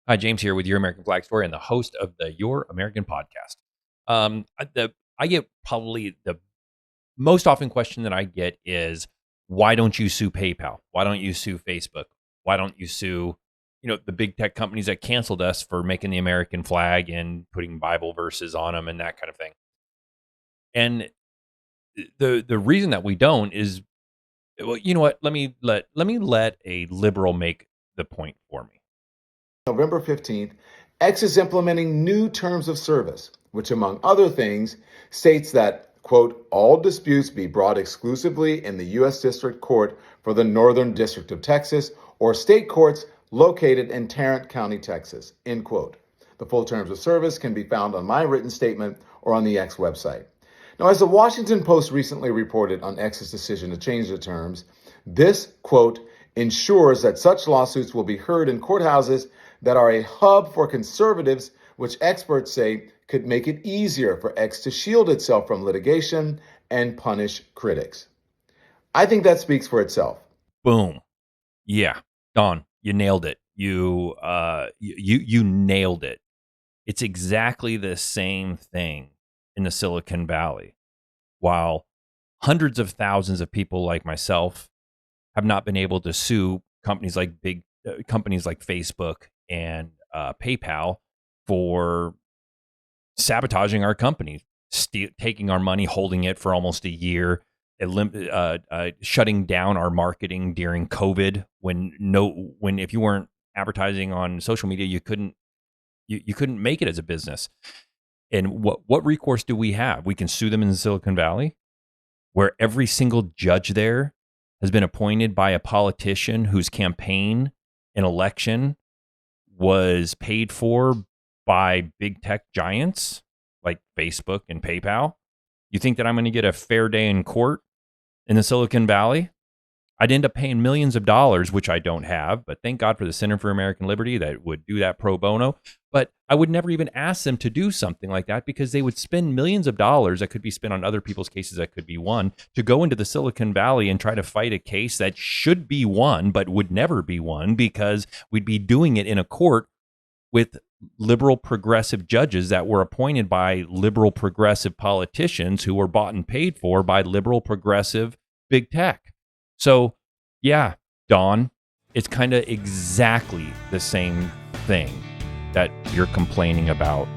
Hi, James here with Your American Flag Story and the host of the Your American podcast. I get probably the most often question that I get is, why don't you sue PayPal? Why don't you sue Facebook? Why don't you sue, the big tech companies that canceled us for making the American flag and putting Bible verses on them and that kind of thing? And the reason that we don't is, well, you know what? Let a liberal make the point for me. November 15th, X is implementing new terms of service, which, among other things, states that, quote, all disputes be brought exclusively in the U.S. District Court for the Northern District of Texas or state courts located in Tarrant County, Texas, end quote. The full terms of service can be found on my written statement or on the X website. Now, as the Washington Post recently reported on X's decision to change the terms, this, quote, ensures that such lawsuits will be heard in courthouses that are a hub for conservatives, which experts say could make it easier for X to shield itself from litigation and punish critics. I think that speaks for itself. Boom. Yeah, Don, you nailed it. You nailed it. It's exactly the same thing in the Silicon Valley. While hundreds of thousands of people like myself have not been able to sue companies like companies like Facebook and PayPal for sabotaging our company, taking our money, holding it for almost a year, shutting down our marketing during COVID when if you weren't advertising on social media, you couldn't make it as a business. And what recourse do we have? We can sue them in the Silicon Valley, where every single judge there has been appointed by a politician whose campaign and election was paid for by big tech giants like Facebook and PayPal. You think that I'm going to get a fair day in court in the Silicon Valley? I'd end up paying millions of dollars, which I don't have, but thank God for the Center for American Liberty that would do that pro bono. But I would never even ask them to do something like that because they would spend millions of dollars that could be spent on other people's cases that could be won to go into the Silicon Valley and try to fight a case that should be won but would never be won because we'd be doing it in a court with liberal progressive judges that were appointed by liberal progressive politicians who were bought and paid for by liberal progressive big tech. So, yeah, Don, it's kind of exactly the same thing that you're complaining about.